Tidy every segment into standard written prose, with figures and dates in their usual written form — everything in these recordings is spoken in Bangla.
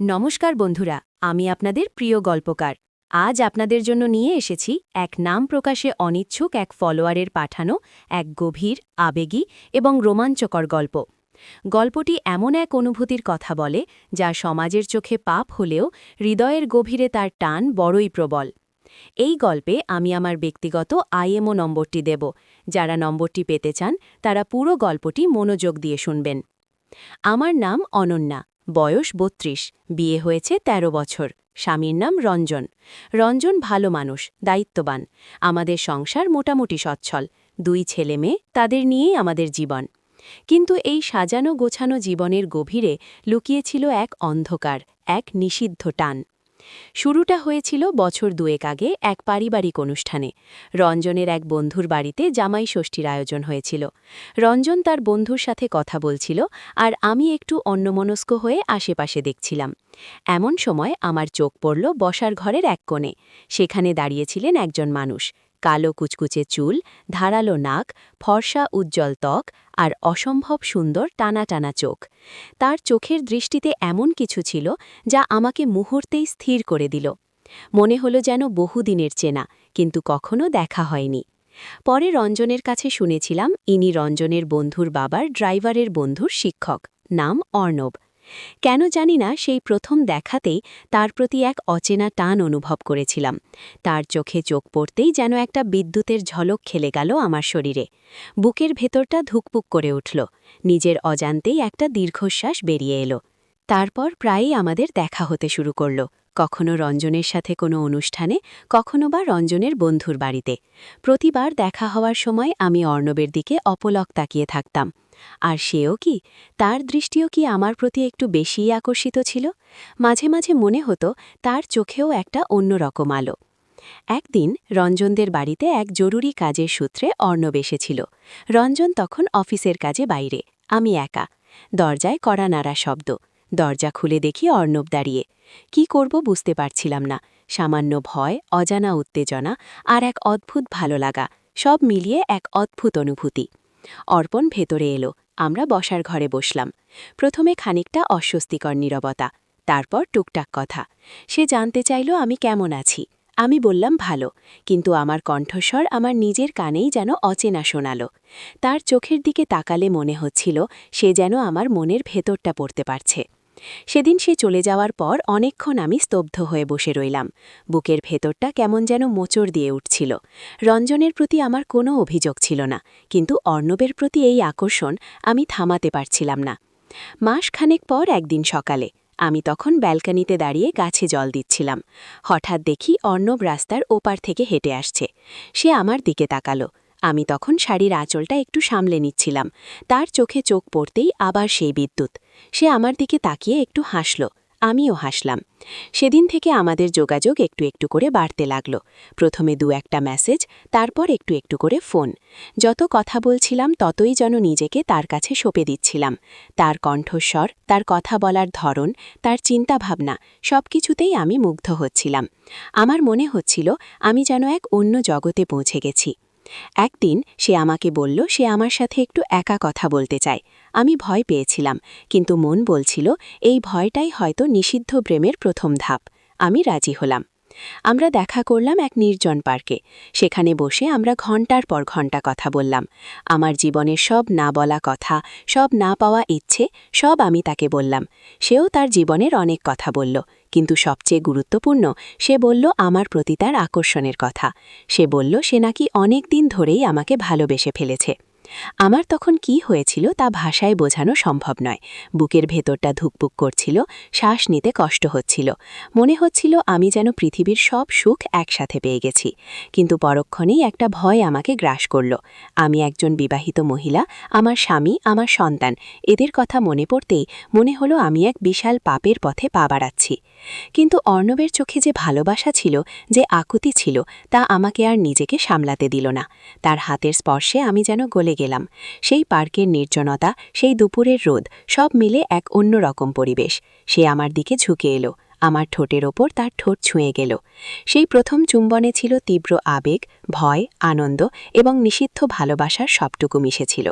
নমস্কার বন্ধুরা, আমি আপনাদের প্রিয় গল্পকার। আজ আপনাদের জন্য নিয়ে এসেছি এক নাম প্রকাশে অনিচ্ছুক এক ফলোয়ারের পাঠানো এক গভীর, আবেগী এবং রোমাঞ্চকর গল্প। গল্পটি এমন এক অনুভূতির কথা বলে যা সমাজের চোখে পাপ হলেও হৃদয়ের গভীরে তার টান বড়ই প্রবল। এই গল্পে আমি আমার ব্যক্তিগত আইএমও নম্বরটি দেব। যারা নম্বরটি পেতে চান তারা পুরো গল্পটি মনোযোগ দিয়ে শুনবেন। আমার নাম অনন্যা, বয়স ৩২, বিয়ে হয়েছে ১৩ বছর। স্বামীর নাম রঞ্জন। রঞ্জন ভালো মানুষ, দায়িত্ববান। আমাদের সংসার মোটামুটি সচ্ছল, ২ ছেলে মেয়ে, তাদের নিয়েই আমাদের জীবন। কিন্তু এই সাজানো গোছানো জীবনের গভীরে লুকিয়েছিল এক অন্ধকার, এক নিষিদ্ধ টান। শুরুটা হয়েছিল বছর ২ আগে এক পারিবারিক অনুষ্ঠানে। রঞ্জনের এক বন্ধুর বাড়িতে জামাই ষষ্ঠীর আয়োজন হয়েছিল। রঞ্জন তার বন্ধুর সাথে কথা বলছিল, আর আমি একটু অন্যমনস্ক হয়ে আশেপাশে দেখছিলাম। এমন সময় আমার চোখ পড়ল বসার ঘরের এক কোণে। সেখানে দাঁড়িয়েছিলেন একজন মানুষ, কালো কুচকুচে চুল, ধারালো নাক, ফর্সা উজ্জ্বল ত্বক আর অসম্ভব সুন্দর টানা টানা চোখ। তার চোখের দৃষ্টিতে এমন কিছু ছিল যা আমাকে মুহূর্তেই স্থির করে দিল। মনে হলো যেন বহুদিনের চেনা, কিন্তু কখনো দেখা হয়নি। পরে রঞ্জনের কাছে শুনেছিলাম ইনি রঞ্জনের বন্ধুর বাবার ড্রাইভারের বন্ধুর শিক্ষক, নাম অর্ণব। কেন জানি না, সেই প্রথম দেখাতেই তার প্রতি এক অচেনা টান অনুভব করেছিলাম। তার চোখে চোখ পড়তেই যেন একটা বিদ্যুতের ঝলক খেলে গেল আমার শরীরে। বুকের ভেতরটা ধুকপুক করে উঠল। নিজের অজান্তেই একটা দীর্ঘশ্বাস বেরিয়ে এলো। তারপর প্রায়ই আমাদের দেখা হতে শুরু করল, কখনো রঞ্জনের সাথে কোনো অনুষ্ঠানে, কখনো বা রঞ্জনের বন্ধুর বাড়িতে। প্রতিবার দেখা হওয়ার সময় আমি অর্ণবের দিকে অপলক তাকিয়ে থাকতাম। আর সেও কি, তার দৃষ্টিও কি আমার প্রতি একটু বেশিই আকর্ষিত ছিল? মাঝে মাঝে মনে হতো তার চোখেও একটা অন্যরকম আলো। একদিন রঞ্জনদের বাড়িতে এক জরুরি কাজের সূত্রে অর্ণব এসেছিল। রঞ্জন তখন অফিসের কাজে বাইরে, আমি একা। দরজায় কড়া নাড়া শব্দ। দরজা খুলে দেখি অর্ণব দাঁড়িয়ে। কি করব বুঝতে পারছিলাম না। সামান্য ভয়, অজানা উত্তেজনা আর এক অদ্ভুত ভালো লাগা, সব মিলিয়ে এক অদ্ভুত অনুভূতি। অর্পণ ভেতরে এলো। আমরা বসার ঘরে বসলাম। প্রথমে খানিকটা অস্বস্তিকর নীরবতা, তারপর টুকটাক কথা। সে জানতে চাইল আমি কেমন আছি। আমি বললাম ভালো, কিন্তু আমার কণ্ঠস্বর আমার নিজের কানেই যেন অচেনা শোনাল। তার চোখের দিকে তাকালে মনে হচ্ছিল সে যেন আমার মনের ভেতরটা পড়তে পারছে। সেদিন সে চলে যাওয়ার পর অনেকক্ষণ আমি স্তব্ধ হয়ে বসে রইলাম। বুকের ভেতরটা কেমন যেন মোচড় দিয়ে উঠছিল। রঞ্জনের প্রতি আমার কোনো অভিযোগ ছিল না, কিন্তু অর্ণবের প্রতি এই আকর্ষণ আমি থামাতে পারছিলাম না। মাসখানেক পর একদিন সকালে আমি তখন ব্যালকনিতে দাঁড়িয়ে গাছে জল দিচ্ছিলাম। হঠাৎ দেখি অর্ণব রাস্তার ওপার থেকে হেঁটে আসছে। সে আমার দিকে তাকালো। আমি তখন শাড়ির আঁচলটা একটু সামলে নিচ্ছিলাম। তার চোখে চোখ পড়তেই আবার সেই বিদ্যুৎ। সে আমার দিকে তাকিয়ে একটু হাসল, আমিও হাসলাম। সেদিন থেকে আমাদের যোগাযোগ একটু একটু করে বাড়তে লাগল। প্রথমে ২-১টা মেসেজ, তারপর একটু একটু করে ফোন। যত কথা বলছিলাম ততই যেন নিজেকে তার কাছে সঁপে দিচ্ছিলাম। তার কণ্ঠস্বর, তার কথা বলার ধরন, তার চিন্তাভাবনা, সবকিছুতেই আমি মুগ্ধ হচ্ছিলাম। আমার মনে হচ্ছিল আমি যেন এক অন্য জগতে পৌঁছে গেছি। একদিন সে আমাকে বলল সে আমার সাথে একটু একা কথা বলতে চায়। আমি ভয় পেয়েছিলাম, কিন্তু মন বলছিল এই ভয়টাই হয়তো নিষিদ্ধ প্রেমের প্রথম ধাপ। আমি রাজি হলাম। আমরা দেখা করলাম এক নির্জন পার্কে। সেখানে বসে আমরা ঘণ্টার পর ঘণ্টা কথা বললাম। আমার জীবনের সব না বলা কথা, সব না পাওয়া ইচ্ছে, সব আমি তাকে বললাম। সেও তার জীবনের অনেক কথা বলল, কিন্তু সবচেয়ে গুরুত্বপূর্ণ, সে বলল আমার প্রতি তার আকর্ষণের কথা। সে বলল সে নাকি অনেক দিন ধরেই আমাকে ভালোবেসে ফেলেছে। আমার তখন কি হয়েছিল তা ভাষায় বোঝানো সম্ভব নয়। বুকের ভেতরটা ধুকপুক করছিল, শ্বাস নিতে কষ্ট হচ্ছিল। মনে হচ্ছিল আমি যেন পৃথিবীর সব সুখ একসাথে পেয়ে গেছি। কিন্তু পরক্ষণেই একটা ভয় আমাকে গ্রাস করল। আমি একজন বিবাহিত মহিলা, আমার স্বামী, আমার সন্তান, এদের কথা মনে পড়তেই মনে হলো আমি এক বিশাল পাপের পথে পা বাড়াচ্ছি। কিন্তু অর্ণবের চোখে যে ভালোবাসা ছিল, যে আকুতি ছিল, তা আমাকে আর নিজেকে সামলাতে দিল না। তার হাতের স্পর্শে আমি যেন গলে গেলাম। সেই পার্কের নির্জনতা, সেই দুপুরের রোদ, সব মিলে এক অন্যরকম পরিবেশ। সে আমার দিকে ঝুঁকে এলো। আমার ঠোঁটের ওপর তার ঠোঁট ছুঁয়ে গেল। সেই প্রথম চুম্বনে ছিল তীব্র আবেগ, ভয়, আনন্দ এবং নিষিদ্ধ ভালোবাসার সবটুকু মিশেছিল।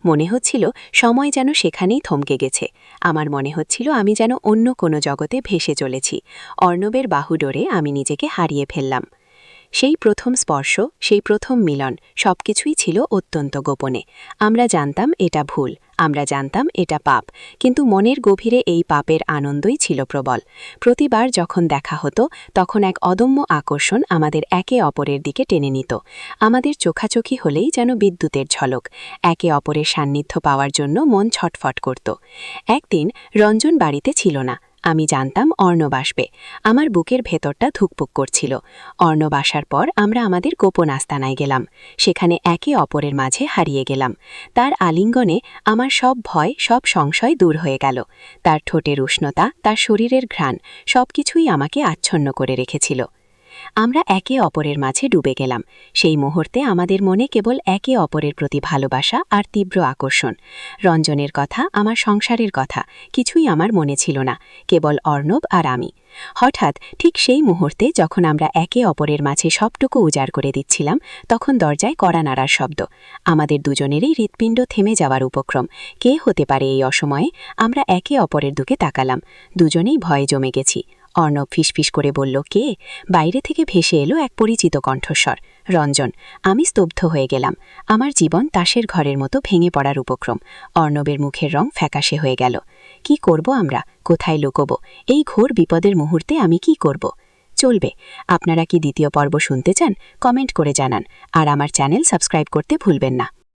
মনে হচ্ছিল সময় যেন সেখানেই থমকে গেছে। আমার মনে হচ্ছিল আমি যেন অন্য কোনো জগতে ভেসে চলেছি। অর্ণবের বাহুডোরে আমি নিজেকে হারিয়ে ফেললাম। সেই প্রথম স্পর্শ, সেই প্রথম মিলন, সবকিছুই ছিল অত্যন্ত গোপনে। আমরা জানতাম এটা ভুল, আমরা জানতাম এটা পাপ, কিন্তু মনের গভীরে এই পাপের আনন্দই ছিল প্রবল। প্রতিবার যখন দেখা হতো তখন এক অদম্য আকর্ষণ আমাদের একে অপরের দিকে টেনে নিত। আমাদের চোখাচোখি হলেই যেন বিদ্যুতের ঝলক। একে অপরের সান্নিধ্য পাওয়ার জন্য মন ছটফট করত। একদিন রঞ্জন বাড়িতে ছিল না। আমি জানতাম অর্ণব আসবে। আমার বুকের ভেতরটা ধুকপুক করছিল। অর্ণব আসার পর আমরা আমাদের গোপন আস্তানায় গেলাম। সেখানে একে অপরের মাঝে হারিয়ে গেলাম। তার আলিঙ্গনে আমার সব ভয়, সব সংশয় দূর হয়ে গেল। তার ঠোঁটের উষ্ণতা, তার শরীরের ঘ্রাণ, সবকিছুই আমাকে আচ্ছন্ন করে রেখেছিল। আমরা একে অপরের মাঝে ডুবে গেলাম। সেই মুহূর্তে আমাদের মনে কেবল একে অপরের প্রতি ভালোবাসা আর তীব্র আকর্ষণ। রঞ্জনের কথা, আমার সংসারের কথা কিছুই আমার মনে ছিল না, কেবল অর্ণব আর আমি। হঠাৎ ঠিক সেই মুহূর্তে যখন আমরা একে অপরের মাঝে সবটুকু উজাড় করে দিচ্ছিলাম, তখন দরজায় কড়া নাড়ার শব্দ। আমাদের দুজনেরই হৃৎপিণ্ড থেমে যাওয়ার উপক্রম। কে হতে পারে এই অসময়ে? আমরা একে অপরের দিকে তাকালাম। দুজনেই ভয়ে জমে গেছি। অর্ণব ফিসফিস করে বলল, কে? বাইরে থেকে ভেসে এলো এক পরিচিত কণ্ঠস্বর, রঞ্জন। আমি স্তব্ধ হয়ে গেলাম। আমার জীবন তাসের ঘরের মতো ভেঙে পড়ার উপক্রম। অর্ণবের মুখের রং ফ্যাকাশে হয়ে গেল। কি করব আমরা? কোথায় লুকোবো? এই ঘোর বিপদের মুহূর্তে আমি কি করব? চলবে। আপনারা কি দ্বিতীয় পর্ব শুনতে চান? কমেন্ট করে জানান। আর আমার চ্যানেল সাবস্ক্রাইব করতে ভুলবেন না।